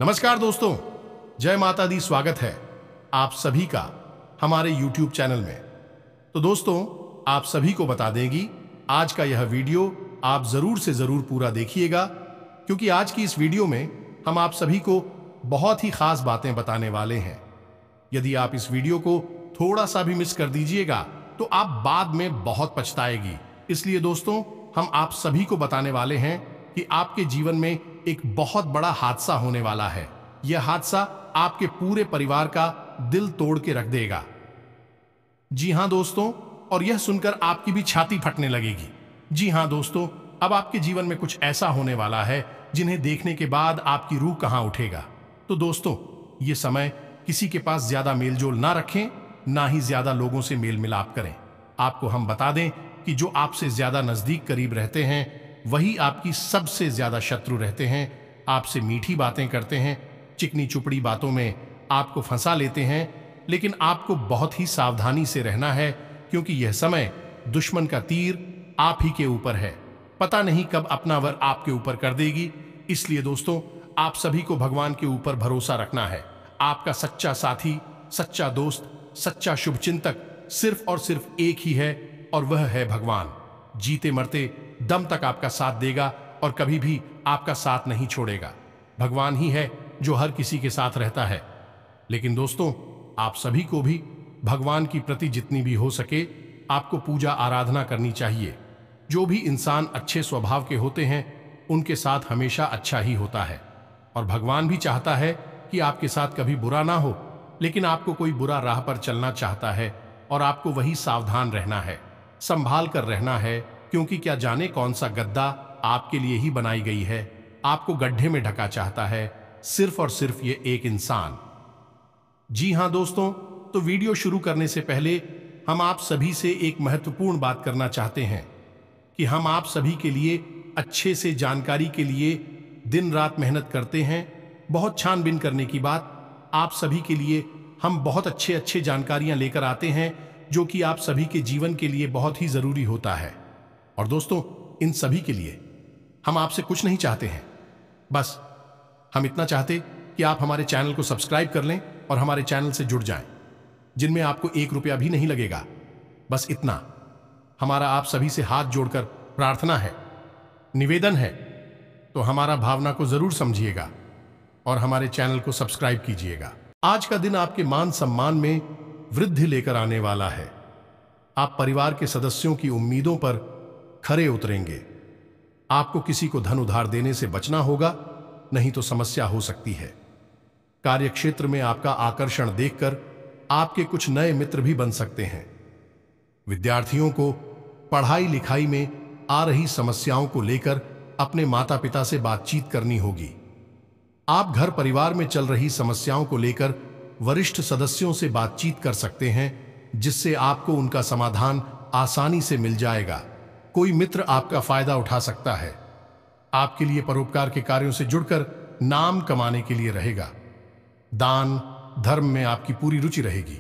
नमस्कार दोस्तों, जय माता दी। स्वागत है आप सभी का हमारे YouTube चैनल में। तो दोस्तों, आप सभी को बता देंगी आज का यह वीडियो आप जरूर से जरूर पूरा देखिएगा, क्योंकि आज की इस वीडियो में हम आप सभी को बहुत ही खास बातें बताने वाले हैं। यदि आप इस वीडियो को थोड़ा सा भी मिस कर दीजिएगा तो आप बाद में बहुत पछताएगी। इसलिए दोस्तों, हम आप सभी को बताने वाले हैं कि आपके जीवन में एक बहुत बड़ा हादसा होने वाला है। यह हादसा आपके पूरे परिवार का दिल तोड़ के रख देगा। जी हां दोस्तों, और यह सुनकर आपकी भी छाती फटने लगेगी। जी हां दोस्तों, अब आपके जीवन में कुछ ऐसा होने वाला है जिन्हें देखने के बाद आपकी रूह कहां उठेगा। तो दोस्तों, यह समय किसी के पास ज्यादा मेलजोल ना रखें, ना ही ज्यादा लोगों से मेल मिलाप करें। आपको हम बता दें कि जो आपसे ज्यादा नजदीक करीब रहते हैं वही आपकी सबसे ज्यादा शत्रु रहते हैं। आपसे मीठी बातें करते हैं, चिकनी चुपड़ी बातों में आपको फंसा लेते हैं, लेकिन आपको बहुत ही सावधानी से रहना है, क्योंकि यह समय दुश्मन का तीर आप ही के ऊपर है। पता नहीं कब अपना वर आपके ऊपर कर देगी। इसलिए दोस्तों, आप सभी को भगवान के ऊपर भरोसा रखना है। आपका सच्चा साथी, सच्चा दोस्त, सच्चा शुभचिंतक सिर्फ और सिर्फ एक ही है, और वह है भगवान। जीते मरते दम तक आपका साथ देगा और कभी भी आपका साथ नहीं छोड़ेगा। भगवान ही है जो हर किसी के साथ रहता है। लेकिन दोस्तों, आप सभी को भी भगवान की प्रति जितनी भी हो सके आपको पूजा आराधना करनी चाहिए। जो भी इंसान अच्छे स्वभाव के होते हैं उनके साथ हमेशा अच्छा ही होता है, और भगवान भी चाहता है कि आपके साथ कभी बुरा ना हो। लेकिन आपको कोई बुरा राह पर चलना चाहता है और आपको वही सावधान रहना है, संभाल कर रहना है, क्योंकि क्या जाने कौन सा गद्दा आपके लिए ही बनाई गई है। आपको गड्ढे में ढका चाहता है सिर्फ और सिर्फ ये एक इंसान। जी हां दोस्तों, तो वीडियो शुरू करने से पहले हम आप सभी से एक महत्वपूर्ण बात करना चाहते हैं कि हम आप सभी के लिए अच्छे से जानकारी के लिए दिन रात मेहनत करते हैं। बहुत छानबीन करने की बात, आप सभी के लिए हम बहुत अच्छे जानकारियां लेकर आते हैं, जो कि आप सभी के जीवन के लिए बहुत ही जरूरी होता है। और दोस्तों, इन सभी के लिए हम आपसे कुछ नहीं चाहते हैं, बस हम इतना चाहते कि आप हमारे चैनल को सब्सक्राइब कर लें और हमारे चैनल से जुड़ जाएं, जिनमें आपको 1 रुपया भी नहीं लगेगा। बस इतना हमारा आप सभी से हाथ जोड़कर प्रार्थना है, निवेदन है। तो हमारा भावना को जरूर समझिएगा और हमारे चैनल को सब्सक्राइब कीजिएगा। आज का दिन आपके मान सम्मान में वृद्धि लेकर आने वाला है। आप परिवार के सदस्यों की उम्मीदों पर खरे उतरेंगे। आपको किसी को धन उधार देने से बचना होगा, नहीं तो समस्या हो सकती है। कार्यक्षेत्र में आपका आकर्षण देखकर आपके कुछ नए मित्र भी बन सकते हैं। विद्यार्थियों को पढ़ाई लिखाई में आ रही समस्याओं को लेकर अपने माता पिता से बातचीत करनी होगी। आप घर परिवार में चल रही समस्याओं को लेकर वरिष्ठ सदस्यों से बातचीत कर सकते हैं, जिससे आपको उनका समाधान आसानी से मिल जाएगा। कोई मित्र आपका फायदा उठा सकता है। आपके लिए परोपकार के कार्यों से जुड़कर नाम कमाने के लिए रहेगा। दान धर्म में आपकी पूरी रुचि रहेगी।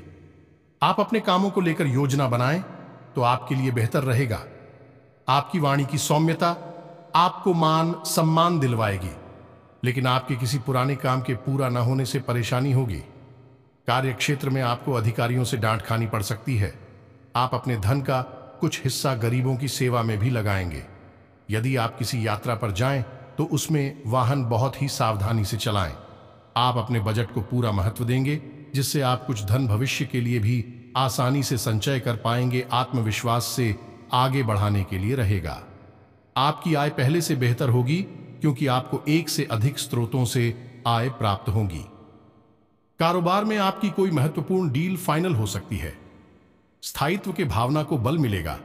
आप अपने कामों को लेकर योजना बनाएं तो आपके लिए बेहतर रहेगा। आपकी वाणी की सौम्यता आपको मान सम्मान दिलवाएगी, लेकिन आपके किसी पुराने काम के पूरा न होने से परेशानी होगी। कार्यक्षेत्र में आपको अधिकारियों से डांट खानी पड़ सकती है। आप अपने धन का कुछ हिस्सा गरीबों की सेवा में भी लगाएंगे। यदि आप किसी यात्रा पर जाएं तो उसमें वाहन बहुत ही सावधानी से चलाएं। आप अपने बजट को पूरा महत्व देंगे, जिससे आप कुछ धन भविष्य के लिए भी आसानी से संचय कर पाएंगे। आत्मविश्वास से आगे बढ़ाने के लिए रहेगा। आपकी आय पहले से बेहतर होगी, क्योंकि आपको एक से अधिक स्रोतों से आय प्राप्त होगी। कारोबार में आपकी कोई महत्वपूर्ण डील फाइनल हो सकती है। स्थायित्व के भावना को बल मिलेगा।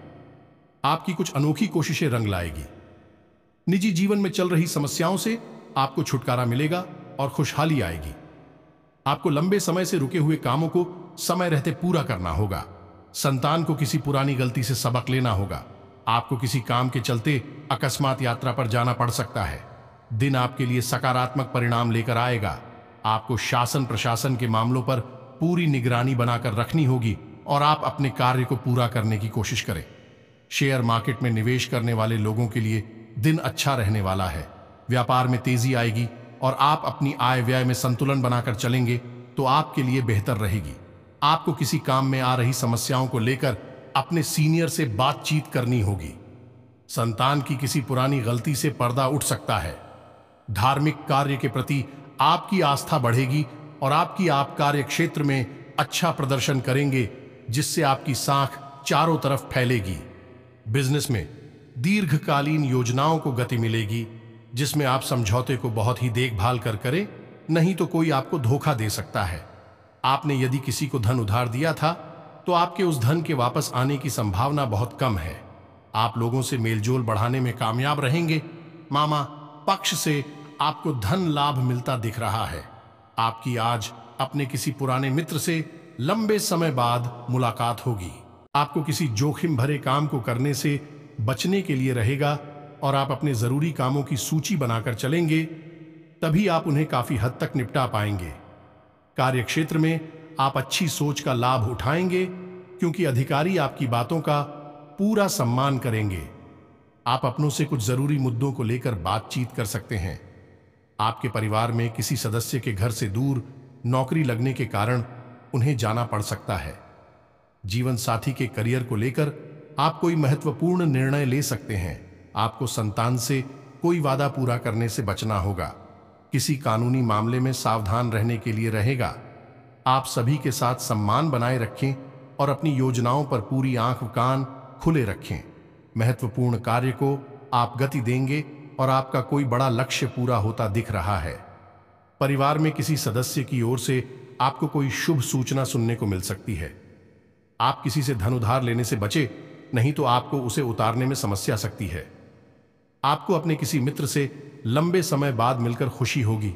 आपकी कुछ अनोखी कोशिशें रंग लाएगी। निजी जीवन में चल रही समस्याओं से आपको छुटकारा मिलेगा और खुशहाली आएगी। आपको लंबे समय से रुके हुए कामों को समय रहते पूरा करना होगा। संतान को किसी पुरानी गलती से सबक लेना होगा। आपको किसी काम के चलते अकस्मात यात्रा पर जाना पड़ सकता है। दिन आपके लिए सकारात्मक परिणाम लेकर आएगा। आपको शासन प्रशासन के मामलों पर पूरी निगरानी बनाकर रखनी होगी और आप अपने कार्य को पूरा करने की कोशिश करें। शेयर मार्केट में निवेश करने वाले लोगों के लिए दिन अच्छा रहने वाला है। व्यापार में तेजी आएगी। और आप अपनी आय व्यय में संतुलन बनाकर चलेंगे तो आपके लिए बेहतर रहेगी। आपको किसी काम में आ रही समस्याओं को लेकर अपने सीनियर से बातचीत करनी होगी। संतान की किसी पुरानी गलती से पर्दा उठ सकता है। धार्मिक कार्य के प्रति आपकी आस्था बढ़ेगी और आप कार्य क्षेत्र में अच्छा प्रदर्शन करेंगे, जिससे आपकी साख चारों तरफ फैलेगी। बिजनेस में दीर्घकालीन योजनाओं को गति मिलेगी, जिसमें आप समझौते को बहुत ही देखभाल कर करें, नहीं तो कोई आपको धोखा दे सकता है। आपने यदि किसी को धन उधार दिया था तो आपके उस धन के वापस आने की संभावना बहुत कम है। आप लोगों से मेलजोल बढ़ाने में कामयाब रहेंगे। मामा पक्ष से आपको धन लाभ मिलता दिख रहा है। आपकी आज अपने किसी पुराने मित्र से लंबे समय बाद मुलाकात होगी। आपको किसी जोखिम भरे काम को करने से बचने के लिए रहेगा और आप अपने जरूरी कामों की सूची बनाकर चलेंगे, तभी आप उन्हें काफी हद तक निपटा पाएंगे। कार्यक्षेत्र में आप अच्छी सोच का लाभ उठाएंगे, क्योंकि अधिकारी आपकी बातों का पूरा सम्मान करेंगे। आप अपनों से कुछ जरूरी मुद्दों को लेकर बातचीत कर सकते हैं। आपके परिवार में किसी सदस्य के घर से दूर नौकरी लगने के कारण उन्हें जाना पड़ सकता है। जीवन साथी के करियर को लेकर आप कोई महत्वपूर्ण निर्णय ले सकते हैं। आपको संतान से कोई वादा पूरा करने से बचना होगा। किसी कानूनी मामले में सावधान रहने के लिए रहेगा। आप सभी के साथ सम्मान बनाए रखें और अपनी योजनाओं पर पूरी आंख कान खुले रखें। महत्वपूर्ण कार्य को आप गति देंगे और आपका कोई बड़ा लक्ष्य पूरा होता दिख रहा है। परिवार में किसी सदस्य की ओर से आपको कोई शुभ सूचना सुनने को मिल सकती है। आप किसी से धन उधार लेने से बचे, नहीं तो आपको उसे उतारने में समस्या आ सकती है। आपको अपने किसी मित्र से लंबे समय बाद मिलकर खुशी होगी।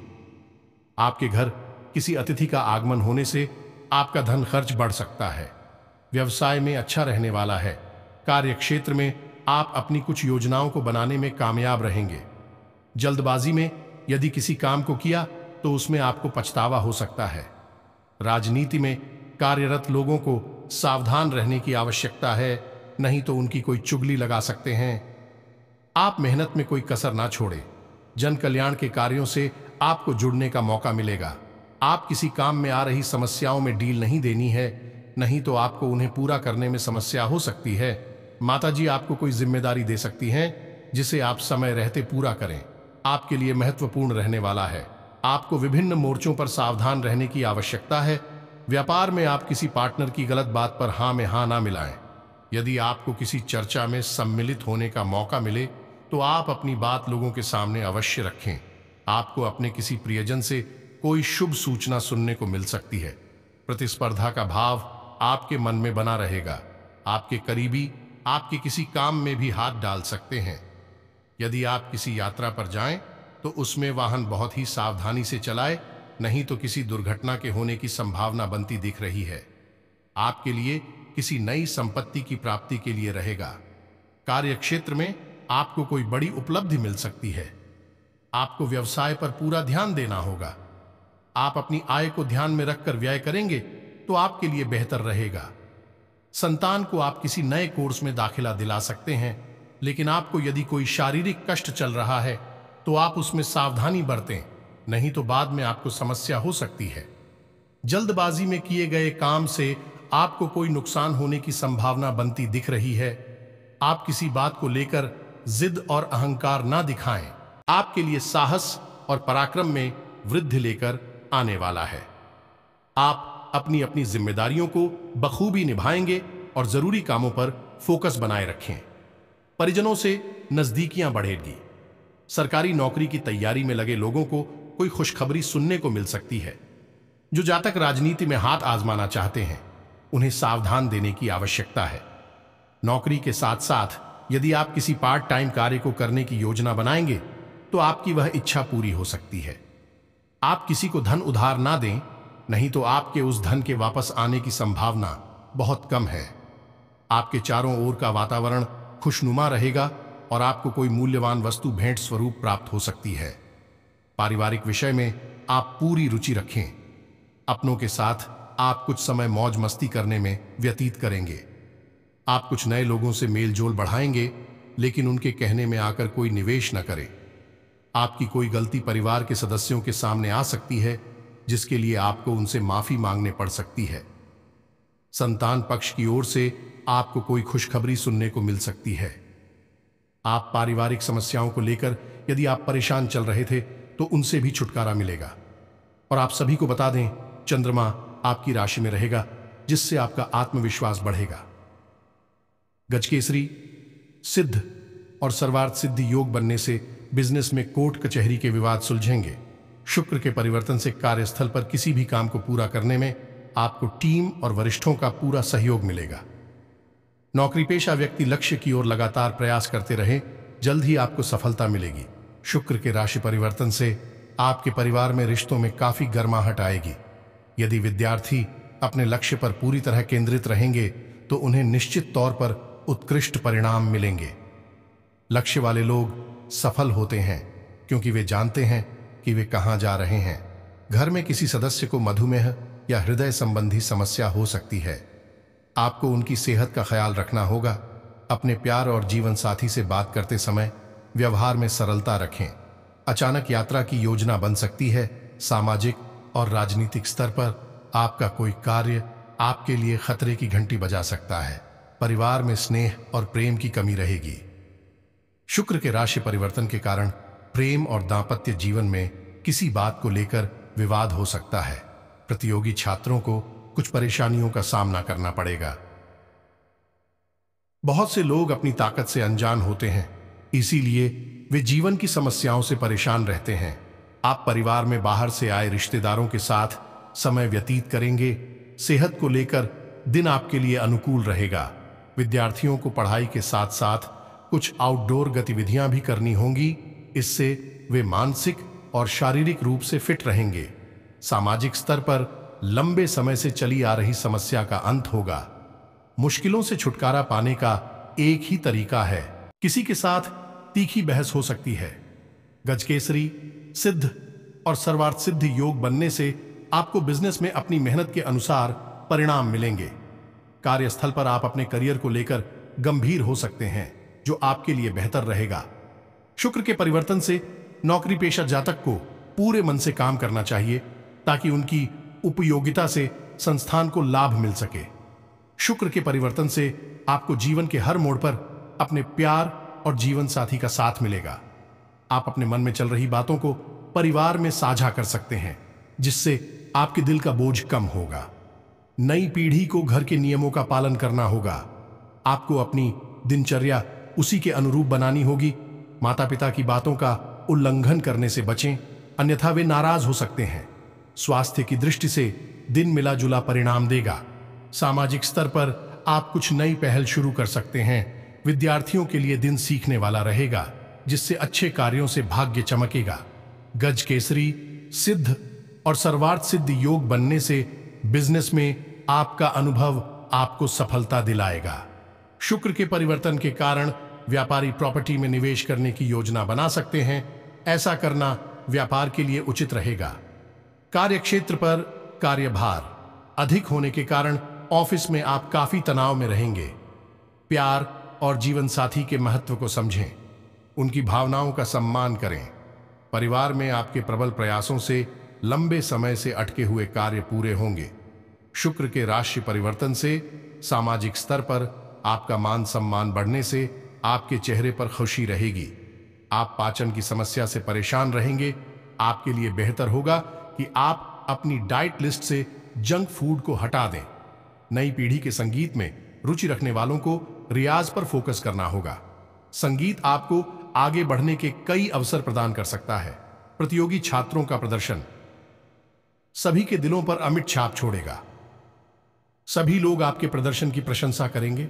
आपके घर किसी अतिथि का आगमन होने से आपका धन खर्च बढ़ सकता है। व्यवसाय में अच्छा रहने वाला है। कार्य क्षेत्र में आप अपनी कुछ योजनाओं को बनाने में कामयाब रहेंगे। जल्दबाजी में यदि किसी काम को किया तो उसमें आपको पछतावा हो सकता है। राजनीति में कार्यरत लोगों को सावधान रहने की आवश्यकता है, नहीं तो उनकी कोई चुगली लगा सकते हैं। आप मेहनत में कोई कसर ना छोड़ें। जन कल्याण के कार्यों से आपको जुड़ने का मौका मिलेगा। आप किसी काम में आ रही समस्याओं में डील नहीं देनी है, नहीं तो आपको उन्हें पूरा करने में समस्या हो सकती है। माताजी आपको कोई जिम्मेदारी दे सकती हैं, जिसे आप समय रहते पूरा करें। आपके लिए महत्वपूर्ण रहने वाला है। आपको विभिन्न मोर्चों पर सावधान रहने की आवश्यकता है। व्यापार में आप किसी पार्टनर की गलत बात पर हाँ में हाँ ना मिलाएं। यदि आपको किसी चर्चा में सम्मिलित होने का मौका मिले तो आप अपनी बात लोगों के सामने अवश्य रखें। आपको अपने किसी प्रियजन से कोई शुभ सूचना सुनने को मिल सकती है। प्रतिस्पर्धा का भाव आपके मन में बना रहेगा। आपके करीबी आपके किसी काम में भी हाथ डाल सकते हैं। यदि आप किसी यात्रा पर जाएं तो उसमें वाहन बहुत ही सावधानी से चलाएं, नहीं तो किसी दुर्घटना के होने की संभावना बनती दिख रही है। आपके लिए किसी नई संपत्ति की प्राप्ति के लिए रहेगा। कार्यक्षेत्र में आपको कोई बड़ी उपलब्धि मिल सकती है। आपको व्यवसाय पर पूरा ध्यान देना होगा। आप अपनी आय को ध्यान में रखकर व्यय करेंगे तो आपके लिए बेहतर रहेगा। संतान को आप किसी नए कोर्स में दाखिला दिला सकते हैं, लेकिन आपको यदि कोई शारीरिक कष्ट चल रहा है तो आप उसमें सावधानी बरतें, नहीं तो बाद में आपको समस्या हो सकती है। जल्दबाजी में किए गए काम से आपको कोई नुकसान होने की संभावना बनती दिख रही है। आप किसी बात को लेकर जिद और अहंकार ना दिखाएं। आपके लिए साहस और पराक्रम में वृद्धि लेकर आने वाला है। आप अपनी अपनी जिम्मेदारियों को बखूबी निभाएंगे और जरूरी कामों पर फोकस बनाए रखें। परिजनों से नजदीकियां बढ़ेगी। सरकारी नौकरी की तैयारी में लगे लोगों को कोई खुशखबरी सुनने को मिल सकती है। जो जातक राजनीति में हाथ आजमाना चाहते हैं, उन्हें सावधान देने की आवश्यकता है। नौकरी के साथ साथ यदि आप किसी पार्ट टाइम कार्य को करने की योजना बनाएंगे तो आपकी वह इच्छा पूरी हो सकती है। आप किसी को धन उधार ना दें, नहीं तो आपके उस धन के वापस आने की संभावना बहुत कम है। आपके चारों ओर का वातावरण खुशनुमा रहेगा और आपको कोई मूल्यवान वस्तु भेंट स्वरूप प्राप्त हो सकती है। पारिवारिक विषय में आप पूरी रुचि रखें। अपनों के साथ आप कुछ समय मौज मस्ती करने में व्यतीत करेंगे। आप कुछ नए लोगों से मेल जोल बढ़ाएंगे, लेकिन उनके कहने में आकर कोई निवेश न करें। आपकी कोई गलती परिवार के सदस्यों के सामने आ सकती है, जिसके लिए आपको उनसे माफी मांगने पड़ सकती है। संतान पक्ष की ओर से आपको कोई खुशखबरी सुनने को मिल सकती है। आप पारिवारिक समस्याओं को लेकर यदि आप परेशान चल रहे थे तो उनसे भी छुटकारा मिलेगा। और आप सभी को बता दें, चंद्रमा आपकी राशि में रहेगा, जिससे आपका आत्मविश्वास बढ़ेगा। गजकेसरी सिद्ध और सर्वार्थ सिद्धि योग बनने से बिजनेस में कोर्ट कचहरी के विवाद सुलझेंगे। शुक्र के परिवर्तन से कार्यस्थल पर किसी भी काम को पूरा करने में आपको टीम और वरिष्ठों का पूरा सहयोग मिलेगा। नौकरी पेशा व्यक्ति लक्ष्य की ओर लगातार प्रयास करते रहे, जल्द ही आपको सफलता मिलेगी। शुक्र के राशि परिवर्तन से आपके परिवार में रिश्तों में काफी गर्माहट आएगी। यदि विद्यार्थी अपने लक्ष्य पर पूरी तरह केंद्रित रहेंगे तो उन्हें निश्चित तौर पर उत्कृष्ट परिणाम मिलेंगे। लक्ष्य वाले लोग सफल होते हैं क्योंकि वे जानते हैं कि वे कहां जा रहे हैं। घर में किसी सदस्य को मधुमेह या हृदय संबंधी समस्या हो सकती है। आपको उनकी सेहत का ख्याल रखना होगा। अपने प्यार और जीवन साथी से बात करते समय व्यवहार में सरलता रखें। अचानक यात्रा की योजना बन सकती है। सामाजिक और राजनीतिक स्तर पर आपका कोई कार्य आपके लिए खतरे की घंटी बजा सकता है। परिवार में स्नेह और प्रेम की कमी रहेगी। शुक्र के राशि परिवर्तन के कारण प्रेम और दांपत्य जीवन में किसी बात को लेकर विवाद हो सकता है। प्रतियोगी छात्रों को कुछ परेशानियों का सामना करना पड़ेगा। बहुत से लोग अपनी ताकत से अनजान होते हैं, इसीलिए वे जीवन की समस्याओं से परेशान रहते हैं। आप परिवार में बाहर से आए रिश्तेदारों के साथ समय व्यतीत करेंगे। सेहत को लेकर दिन आपके लिए अनुकूल रहेगा। विद्यार्थियों को पढ़ाई के साथ साथ कुछ आउटडोर गतिविधियां भी करनी होंगी। इससे वे मानसिक और शारीरिक रूप से फिट रहेंगे। सामाजिक स्तर पर लंबे समय से चली आ रही समस्या का अंत होगा। मुश्किलों से छुटकारा पाने का एक ही तरीका है, किसी के साथ तीखी बहस हो सकती है। गजकेसरी सिद्ध और सर्वार्थ सिद्धि योग बनने से आपको बिजनेस में अपनी मेहनत के अनुसार परिणाम मिलेंगे। कार्यस्थल पर आप अपने करियर को लेकर गंभीर हो सकते हैं, जो आपके लिए बेहतर रहेगा। शुक्र के परिवर्तन से नौकरी पेशा जातक को पूरे मन से काम करना चाहिए ताकि उनकी उपयोगिता से संस्थान को लाभ मिल सके। शुक्र के परिवर्तन से आपको जीवन के हर मोड़ पर अपने प्यार और जीवन साथी का साथ मिलेगा। आप अपने मन में चल रही बातों को परिवार में साझा कर सकते हैं, जिससे आपके दिल का बोझ कम होगा। नई पीढ़ी को घर के नियमों का पालन करना होगा। आपको अपनी दिनचर्या उसी के अनुरूप बनानी होगी। माता पिता की बातों का उल्लंघन करने से बचें, अन्यथा वे नाराज हो सकते हैं। स्वास्थ्य की दृष्टि से दिन मिला जुला परिणाम देगा। सामाजिक स्तर पर आप कुछ नई पहल शुरू कर सकते हैं। विद्यार्थियों के लिए दिन सीखने वाला रहेगा, जिससे अच्छे कार्यों से भाग्य चमकेगा। गज केसरी सिद्ध और सर्वार्थ सिद्धि योग बनने से बिजनेस में आपका अनुभव आपको सफलता दिलाएगा। शुक्र के परिवर्तन के कारण व्यापारी प्रॉपर्टी में निवेश करने की योजना बना सकते हैं। ऐसा करना व्यापार के लिए उचित रहेगा। कार्यक्षेत्र पर कार्यभार अधिक होने के कारण ऑफिस में आप काफी तनाव में रहेंगे। प्यार और जीवन साथी के महत्व को समझें, उनकी भावनाओं का सम्मान करें। परिवार में आपके प्रबल प्रयासों से लंबे समय से अटके हुए कार्य पूरे होंगे। शुक्र के राशि परिवर्तन से सामाजिक स्तर पर आपका मान सम्मान बढ़ने से आपके चेहरे पर खुशी रहेगी। आप पाचन की समस्या से परेशान रहेंगे। आपके लिए बेहतर होगा कि आप अपनी डाइट लिस्ट से जंक फूड को हटा दें। नई पीढ़ी के संगीत में रुचि रखने वालों को रियाज पर फोकस करना होगा। संगीत आपको आगे बढ़ने के कई अवसर प्रदान कर सकता है। प्रतियोगी छात्रों का प्रदर्शन सभी के दिलों पर अमिट छाप छोड़ेगा। सभी लोग आपके प्रदर्शन की प्रशंसा करेंगे।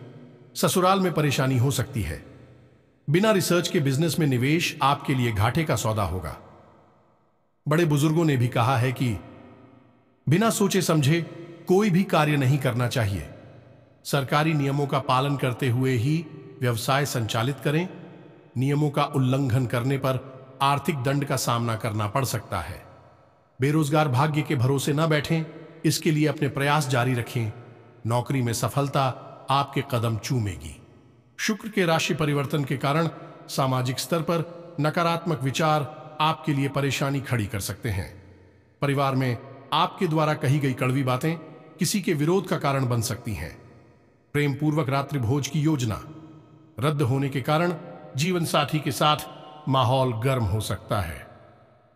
ससुराल में परेशानी हो सकती है। बिना रिसर्च के बिजनेस में निवेश आपके लिए घाटे का सौदा होगा। बड़े बुजुर्गों ने भी कहा है कि बिना सोचे समझे कोई भी कार्य नहीं करना चाहिए। सरकारी नियमों का पालन करते हुए ही व्यवसाय संचालित करें। नियमों का उल्लंघन करने पर आर्थिक दंड का सामना करना पड़ सकता है। बेरोजगार भाग्य के भरोसे न बैठें, इसके लिए अपने प्रयास जारी रखें। नौकरी में सफलता आपके कदम चूमेगी। शुक्र के राशि परिवर्तन के कारण सामाजिक स्तर पर नकारात्मक विचार आपके लिए परेशानी खड़ी कर सकते हैं। परिवार में आपके द्वारा कही गई कड़वी बातें किसी के विरोध का कारण बन सकती हैं। प्रेम पूर्वक रात्रि भोज की योजना रद्द होने के कारण जीवन साथी के साथ माहौल गर्म हो सकता है।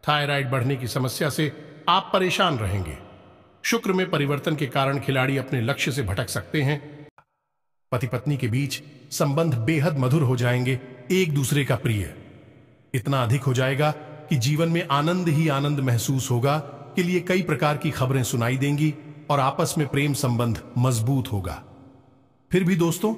थायराइड बढ़ने की समस्या से आप परेशान रहेंगे। शुक्र में परिवर्तन के कारण खिलाड़ी अपने लक्ष्य से भटक सकते हैं। पति पत्नी के बीच संबंध बेहद मधुर हो जाएंगे, एक दूसरे का प्रिय इतना अधिक हो जाएगा कि जीवन में आनंद ही आनंद महसूस होगा। के लिए कई प्रकार की खबरें सुनाई देंगी और आपस में प्रेम संबंध मजबूत होगा। फिर भी दोस्तों,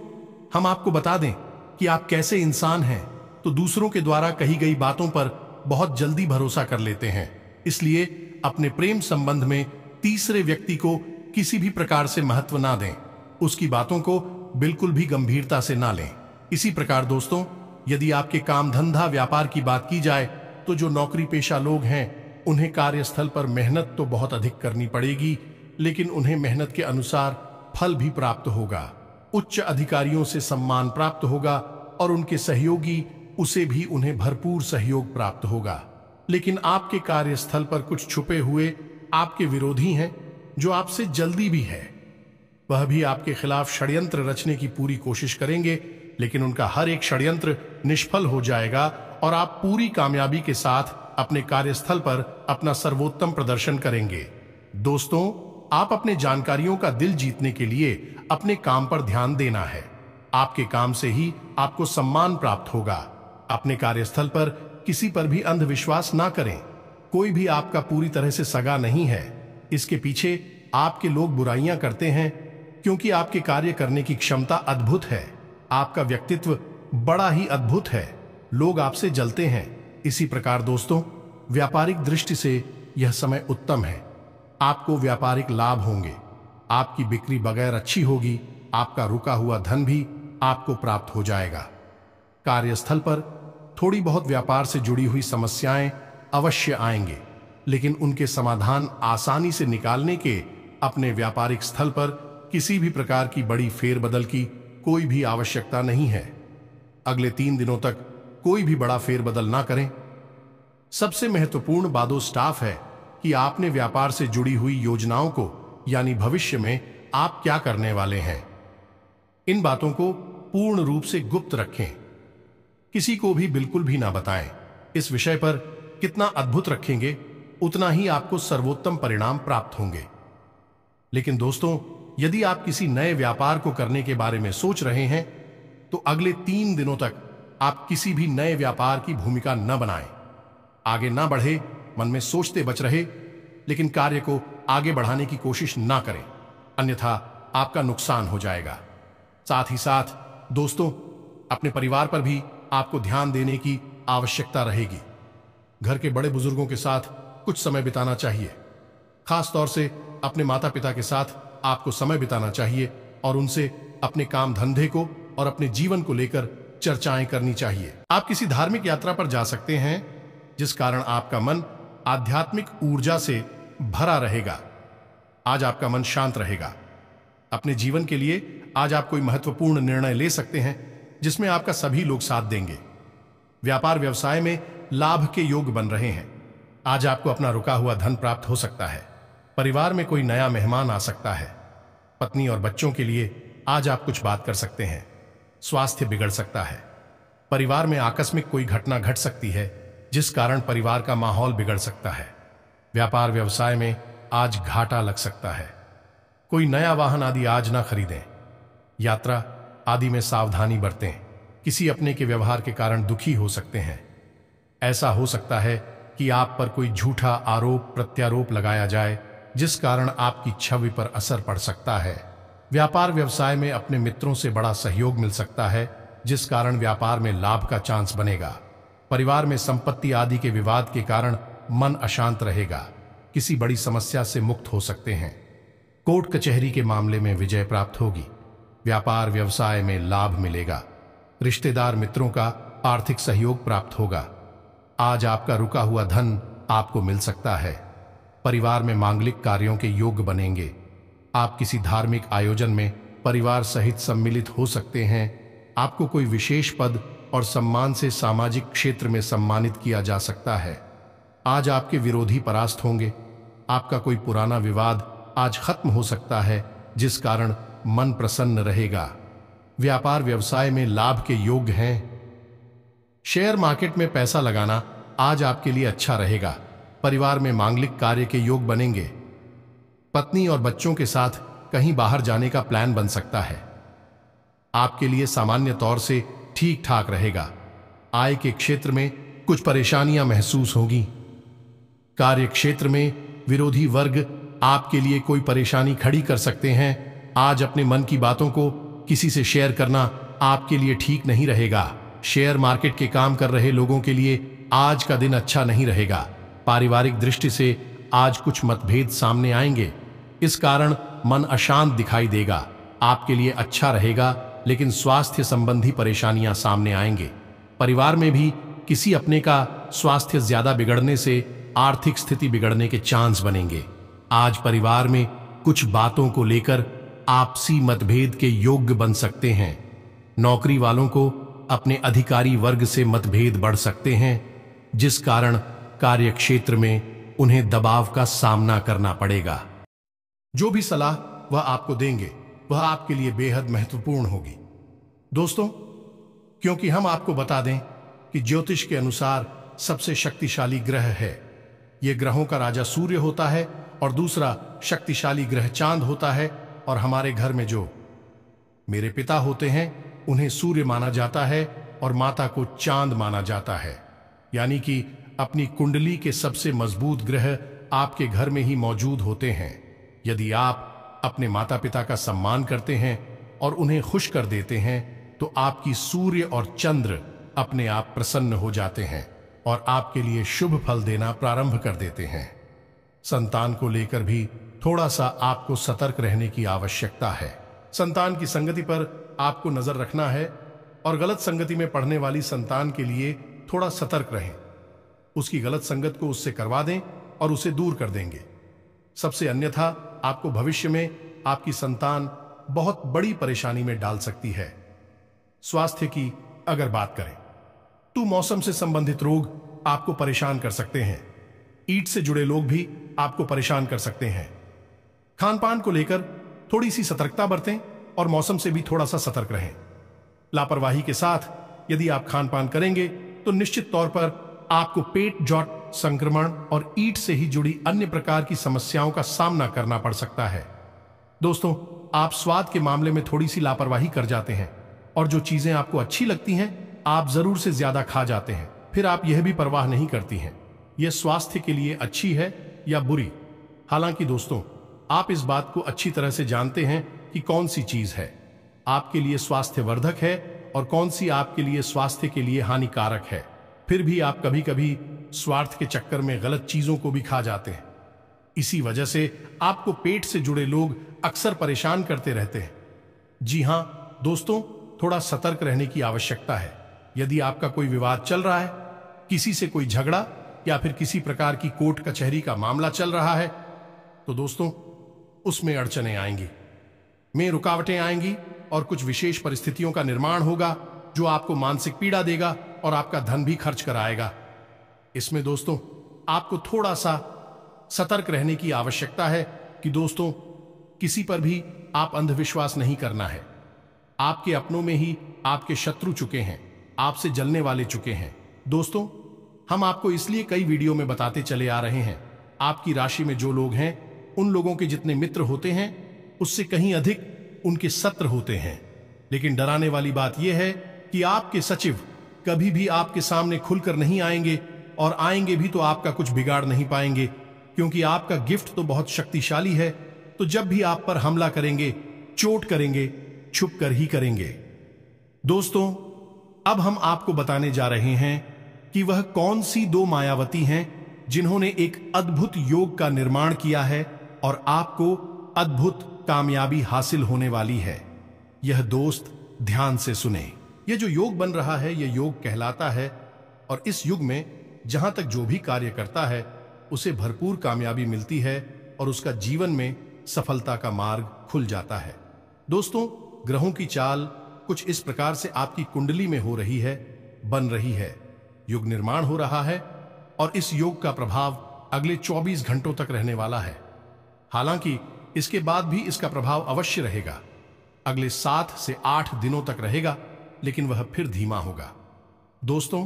हम आपको बता दें कि आप कैसे इंसान हैं तो दूसरों के द्वारा कही गई बातों पर बहुत जल्दी भरोसा कर लेते हैं। इसलिए अपने प्रेम संबंध में तीसरे व्यक्ति को किसी भी प्रकार से महत्व ना दें, उसकी बातों को बिल्कुल भी गंभीरता से ना लें। इसी प्रकार दोस्तों, यदि आपके काम धंधा व्यापार की बात की जाए तो जो नौकरी पेशा लोग हैं उन्हें कार्यस्थल पर मेहनत तो बहुत अधिक करनी पड़ेगी, लेकिन उन्हें मेहनत के अनुसार फल भी प्राप्त होगा। उच्च अधिकारियों से सम्मान प्राप्त होगा और उनके सहयोगी उसे भी उन्हें भरपूर सहयोग प्राप्त होगा। लेकिन आपके कार्यस्थल पर कुछ छुपे हुए आपके विरोधी हैं जो आपसे जल्दी भी है। वह भी आपके खिलाफ षड्यंत्र रचने की पूरी कोशिश करेंगे, लेकिन उनका हर एक षड्यंत्र निष्फल हो जाएगा और आप पूरी कामयाबी के साथ अपने कार्यस्थल पर अपना सर्वोत्तम प्रदर्शन करेंगे। दोस्तों, आप अपने जानकारियों का दिल जीतने के लिए अपने काम पर ध्यान देना है। आपके काम से ही आपको सम्मान प्राप्त होगा। अपने कार्यस्थल पर किसी पर भी अंधविश्वास ना करें। कोई भी आपका पूरी तरह से सगा नहीं है। इसके पीछे आपके लोग बुराइयां करते हैं क्योंकि आपके कार्य करने की क्षमता अद्भुत है। आपका व्यक्तित्व बड़ा ही अद्भुत है। लोग आपसे जलते हैं। इसी प्रकार दोस्तों, व्यापारिक दृष्टि से यह समय उत्तम है। आपको व्यापारिक लाभ होंगे। आपकी बिक्री बगैर अच्छी होगी। आपका रुका हुआ धन भी आपको प्राप्त हो जाएगा। कार्यस्थल पर थोड़ी बहुत व्यापार से जुड़ी हुई समस्याएं अवश्य आएंगे, लेकिन उनके समाधान आसानी से निकालने के अपने व्यापारिक स्थल पर किसी भी प्रकार की बड़ी फेरबदल की कोई भी आवश्यकता नहीं है। अगले 3 दिनों तक कोई भी बड़ा फेरबदल ना करें। सबसे महत्वपूर्ण बात स्टाफ है कि आपने व्यापार से जुड़ी हुई योजनाओं को, यानी भविष्य में आप क्या करने वाले हैं, इन बातों को पूर्ण रूप से गुप्त रखें। किसी को भी बिल्कुल भी ना बताएं। इस विषय पर कितना अद्भुत रखेंगे उतना ही आपको सर्वोत्तम परिणाम प्राप्त होंगे। लेकिन दोस्तों, यदि आप किसी नए व्यापार को करने के बारे में सोच रहे हैं तो अगले 3 दिनों तक आप किसी भी नए व्यापार की भूमिका न बनाएं। आगे ना बढ़े, मन में सोचते बच रहे, लेकिन कार्य को आगे बढ़ाने की कोशिश ना करें, अन्यथा आपका नुकसान हो जाएगा। साथ ही साथ दोस्तों, अपने परिवार पर भी आपको ध्यान देने की आवश्यकता रहेगी। घर के बड़े बुजुर्गों के साथ कुछ समय बिताना चाहिए। खास तौर से अपने माता पिता के साथ आपको समय बिताना चाहिए और उनसे अपने काम धंधे को और अपने जीवन को लेकर चर्चाएं करनी चाहिए। आप किसी धार्मिक यात्रा पर जा सकते हैं, जिस कारण आपका मन आध्यात्मिक ऊर्जा से भरा रहेगा। आज आपका मन शांत रहेगा। अपने जीवन के लिए आज आप कोई महत्वपूर्ण निर्णय ले सकते हैं जिसमें आपका सभी लोग साथ देंगे। व्यापार व्यवसाय में लाभ के योग बन रहे हैं। आज आपको अपना रुका हुआ धन प्राप्त हो सकता है। परिवार में कोई नया मेहमान आ सकता है। पत्नी और बच्चों के लिए आज आप कुछ बात कर सकते हैं। स्वास्थ्य बिगड़ सकता है। परिवार में आकस्मिक कोई घटना घट सकती है जिस कारण परिवार का माहौल बिगड़ सकता है। व्यापार व्यवसाय में आज घाटा लग सकता है। कोई नया वाहन आदि आज ना खरीदें। यात्रा आदि में सावधानी बरतें। किसी अपने के व्यवहार के कारण दुखी हो सकते हैं। ऐसा हो सकता है कि आप पर कोई झूठा आरोप प्रत्यारोप लगाया जाए जिस कारण आपकी छवि पर असर पड़ सकता है। व्यापार व्यवसाय में अपने मित्रों से बड़ा सहयोग मिल सकता है जिस कारण व्यापार में लाभ का चांस बनेगा। परिवार में संपत्ति आदि के विवाद के कारण मन अशांत रहेगा। किसी बड़ी समस्या से मुक्त हो सकते हैं। कोर्ट कचहरी के मामले में विजय प्राप्त होगी। व्यापार व्यवसाय में लाभ मिलेगा। रिश्तेदार मित्रों का आर्थिक सहयोग प्राप्त होगा। आज आपका रुका हुआ धन आपको मिल सकता है। परिवार में मांगलिक कार्यों के योग बनेंगे। आप किसी धार्मिक आयोजन में परिवार सहित सम्मिलित हो सकते हैं। आपको कोई विशेष पद और सम्मान से सामाजिक क्षेत्र में सम्मानित किया जा सकता है। आज आपके विरोधी परास्त होंगे। आपका कोई पुराना विवाद आज खत्म हो सकता है, जिस कारण मन प्रसन्न रहेगा। व्यापार व्यवसाय में लाभ के योग्य हैं। शेयर मार्केट में पैसा लगाना आज आपके लिए अच्छा रहेगा। परिवार में मांगलिक कार्य के योग बनेंगे। पत्नी और बच्चों के साथ कहीं बाहर जाने का प्लान बन सकता है। आपके लिए सामान्य तौर से ठीक ठाक रहेगा। आय के क्षेत्र में कुछ परेशानियां महसूस होगी। कार्य क्षेत्र में विरोधी वर्ग आपके लिए कोई परेशानी खड़ी कर सकते हैं। आज अपने मन की बातों को किसी से शेयर करना आपके लिए ठीक नहीं रहेगा। शेयर मार्केट के काम कर रहे लोगों के लिए आज का दिन अच्छा नहीं रहेगा। पारिवारिक दृष्टि से आज कुछ मतभेद सामने आएंगे। इस कारण मन अशांत दिखाई देगा। आपके लिए अच्छा रहेगा, लेकिन स्वास्थ्य संबंधी परेशानियां सामने आएंगे। परिवार में भी किसी अपने का स्वास्थ्य ज्यादा बिगड़ने से आर्थिक स्थिति बिगड़ने के चांस बनेंगे। आज परिवार में कुछ बातों को लेकर आपसी मतभेद के योग्य बन सकते हैं। नौकरी वालों को अपने अधिकारी वर्ग से मतभेद बढ़ सकते हैं, जिस कारण कार्य क्षेत्र में उन्हें दबाव का सामना करना पड़ेगा। जो भी सलाह वह आपको देंगे वह आपके लिए बेहद महत्वपूर्ण होगी। दोस्तों, क्योंकि हम आपको बता दें कि ज्योतिष के अनुसार सबसे शक्तिशाली ग्रह है, यह ग्रहों का राजा सूर्य होता है और दूसरा शक्तिशाली ग्रह चांद होता है। और हमारे घर में जो मेरे पिता होते हैं उन्हें सूर्य माना जाता है और माता को चांद माना जाता है। यानी कि अपनी कुंडली के सबसे मजबूत ग्रह आपके घर में ही मौजूद होते हैं। यदि आप अपने माता पिता का सम्मान करते हैं और उन्हें खुश कर देते हैं तो आपकी सूर्य और चंद्र अपने आप प्रसन्न हो जाते हैं और आपके लिए शुभ फल देना प्रारंभ कर देते हैं। संतान को लेकर भी थोड़ा सा आपको सतर्क रहने की आवश्यकता है। संतान की संगति पर आपको नजर रखना है और गलत संगति में पढ़ने वाली संतान के लिए थोड़ा सतर्क रहें। उसकी गलत संगत को उससे करवा दें और उसे दूर कर देंगे। सबसे अन्यथा आपको भविष्य में आपकी संतान बहुत बड़ी परेशानी में डाल सकती है। स्वास्थ्य की अगर बात करें तो मौसम से संबंधित रोग आपको परेशान कर सकते हैं। ईंट से जुड़े लोग भी आपको परेशान कर सकते हैं। खान पान को लेकर थोड़ी सी सतर्कता बरतें और मौसम से भी थोड़ा सा सतर्क रहें। लापरवाही के साथ यदि आप खान पान करेंगे तो निश्चित तौर पर आपको पेट जॉट संक्रमण और ईंट से ही जुड़ी अन्य प्रकार की समस्याओं का सामना करना पड़ सकता है। दोस्तों, आप स्वाद के मामले में थोड़ी सी लापरवाही कर जाते हैं और जो चीजें आपको अच्छी लगती हैं आप जरूर से ज्यादा खा जाते हैं। फिर आप यह भी परवाह नहीं करती हैं यह स्वास्थ्य के लिए अच्छी है या बुरी। हालांकि दोस्तों, आप इस बात को अच्छी तरह से जानते हैं कि कौन सी चीज है आपके लिए स्वास्थ्यवर्धक है और कौन सी आपके लिए स्वास्थ्य के लिए हानिकारक है। फिर भी आप कभी कभी स्वार्थ के चक्कर में गलत चीजों को भी खा जाते हैं। इसी वजह से आपको पेट से जुड़े लोग अक्सर परेशान करते रहते हैं। जी हां दोस्तों, थोड़ा सतर्क रहने की आवश्यकता है। यदि आपका कोई विवाद चल रहा है, किसी से कोई झगड़ा या फिर किसी प्रकार की कोर्ट कचहरी का मामला चल रहा है, तो दोस्तों उसमें अड़चनें आएंगी, में रुकावटें आएंगी और कुछ विशेष परिस्थितियों का निर्माण होगा जो आपको मानसिक पीड़ा देगा और आपका धन भी खर्च कराएगा। इसमें दोस्तों आपको थोड़ा सा सतर्क रहने की आवश्यकता है कि दोस्तों किसी पर भी आप अंधविश्वास नहीं करना है। आपके अपनों में ही आपके शत्रु चुके हैं, आपसे जलने वाले चुके हैं। दोस्तों, हम आपको इसलिए कई वीडियो में बताते चले आ रहे हैं, आपकी राशि में जो लोग हैं उन लोगों के जितने मित्र होते हैं उससे कहीं अधिक उनके शत्रु होते हैं। लेकिन डराने वाली बात यह है कि आपके सचिव कभी भी आपके सामने खुलकर नहीं आएंगे और आएंगे भी तो आपका कुछ बिगाड़ नहीं पाएंगे, क्योंकि आपका गिफ्ट तो बहुत शक्तिशाली है। तो जब भी आप पर हमला करेंगे, चोट करेंगे, छुप कर ही करेंगे। दोस्तों, अब हम आपको बताने जा रहे हैं कि वह कौन सी दो मायावती हैं जिन्होंने एक अद्भुत योग का निर्माण किया है और आपको अद्भुत कामयाबी हासिल होने वाली है। यह दोस्त ध्यान से सुने। यह जो योग बन रहा है यह योग कहलाता है और इस युग में जहां तक जो भी कार्य करता है उसे भरपूर कामयाबी मिलती है और उसका जीवन में सफलता का मार्ग खुल जाता है। दोस्तों, ग्रहों की चाल कुछ इस प्रकार से आपकी कुंडली में हो रही है, बन रही है। युग निर्माण हो रहा है और इस योग का प्रभाव अगले 24 घंटों तक रहने वाला है। हालांकि इसके बाद भी इसका प्रभाव अवश्य रहेगा। अगले 7 से 8 दिनों तक रहेगा, लेकिन वह फिर धीमा होगा। दोस्तों,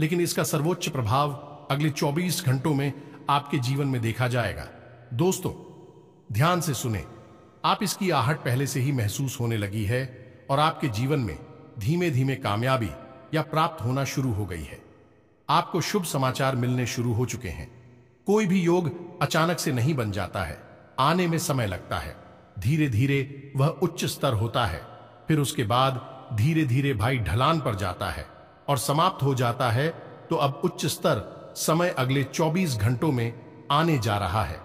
लेकिन इसका सर्वोच्च प्रभाव अगले 24 घंटों में आपके जीवन में देखा जाएगा। दोस्तों, ध्यान से सुने। आप इसकी आहट पहले से ही महसूस होने लगी है और आपके जीवन में धीमे धीमे कामयाबी या प्राप्त होना शुरू हो गई है। आपको शुभ समाचार मिलने शुरू हो चुके हैं। कोई भी योग अचानक से नहीं बन जाता है, आने में समय लगता है। धीरे धीरे वह उच्च स्तर होता है, फिर उसके बाद धीरे धीरे भाई ढलान पर जाता है और समाप्त हो जाता है। तो अब उच्च स्तर समय अगले 24 घंटों में आने जा रहा है।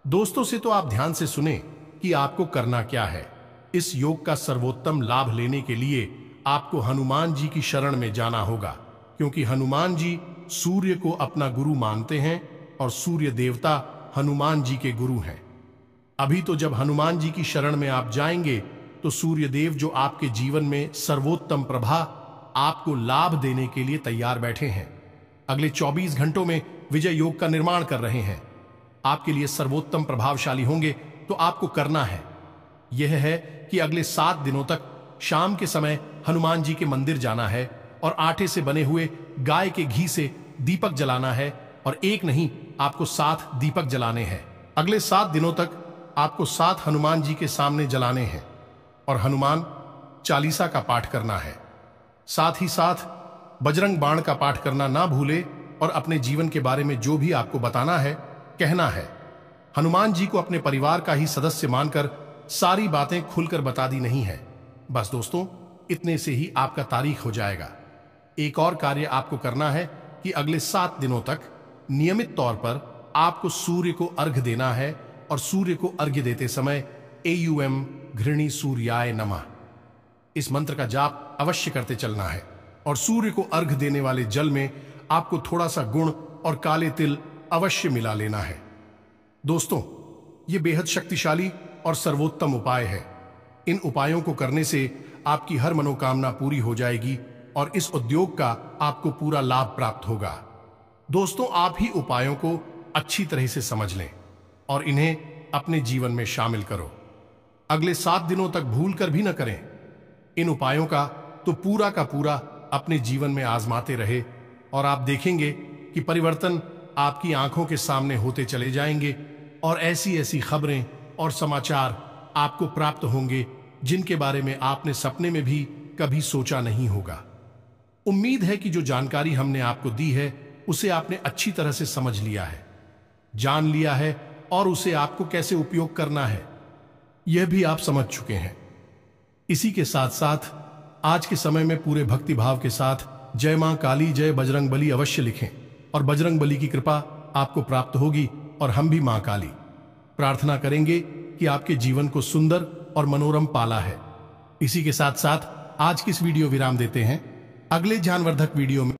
दोस्तों से तो आप ध्यान से सुने कि आपको करना क्या है। इस योग का सर्वोत्तम लाभ लेने के लिए आपको हनुमान जी की शरण में जाना होगा, क्योंकि हनुमान जी सूर्य को अपना गुरु मानते हैं और सूर्य देवता हनुमान जी के गुरु हैं। अभी तो जब हनुमान जी की शरण में आप जाएंगे तो सूर्य देव, जो आपके जीवन में सर्वोत्तम प्रभा आपको लाभ देने के लिए तैयार बैठे हैं, अगले 24 घंटों में विजय योग का निर्माण कर रहे हैं। आपके लिए सर्वोत्तम प्रभावशाली होंगे। तो आपको करना है यह है कि अगले 7 दिनों तक शाम के समय हनुमान जी के मंदिर जाना है और आटे से बने हुए गाय के घी से दीपक जलाना है। और एक नहीं, आपको 7 दीपक जलाने हैं। अगले 7 दिनों तक आपको 7 हनुमान जी के सामने जलाने हैं और हनुमान चालीसा का पाठ करना है। साथ ही साथ बजरंग बाण का पाठ करना ना भूले और अपने जीवन के बारे में जो भी आपको बताना है, कहना है। हनुमान जी को अपने परिवार का ही सदस्य मानकर सारी बातें खुलकर बता दी नहीं है। बस दोस्तों, इतने से ही आपका तारीख हो जाएगा। एक और कार्य आपको करना है कि अगले 7 दिनों तक नियमित तौर पर आपको सूर्य को अर्घ्य देना है और सूर्य को अर्घ्य देते समय AUM घृणी सूर्याय नमः इस मंत्र का जाप अवश्य करते चलना है। और सूर्य को अर्घ्य देने वाले जल में आपको थोड़ा सा गुण और काले तिल अवश्य मिला लेना है। दोस्तों, ये बेहद शक्तिशाली और सर्वोत्तम उपाय है। इन उपायों को करने से आपकी हर मनोकामना पूरी हो जाएगी और इस उद्योग का आपको पूरा लाभ प्राप्त होगा। दोस्तों, आप ही उपायों को अच्छी तरह से समझ लें और इन्हें अपने जीवन में शामिल करो। अगले 7 दिनों तक भूल कर भी न करें इन उपायों का, तो पूरा का पूरा अपने जीवन में आजमाते रहे और आप देखेंगे कि परिवर्तन आपकी आंखों के सामने होते चले जाएंगे और ऐसी ऐसी खबरें और समाचार आपको प्राप्त होंगे जिनके बारे में आपने सपने में भी कभी सोचा नहीं होगा। उम्मीद है कि जो जानकारी हमने आपको दी है उसे आपने अच्छी तरह से समझ लिया है, जान लिया है और उसे आपको कैसे उपयोग करना है यह भी आप समझ चुके हैं। इसी के साथ साथ आज के समय में पूरे भक्ति भाव के साथ जय मां काली जय बजरंग बली अवश्य लिखें और बजरंग बली की कृपा आपको प्राप्त होगी और हम भी मां काली प्रार्थना करेंगे कि आपके जीवन को सुंदर और मनोरम पाला है। इसी के साथ साथ आज की इस वीडियो विराम देते हैं। अगले ज्ञानवर्धक वीडियो में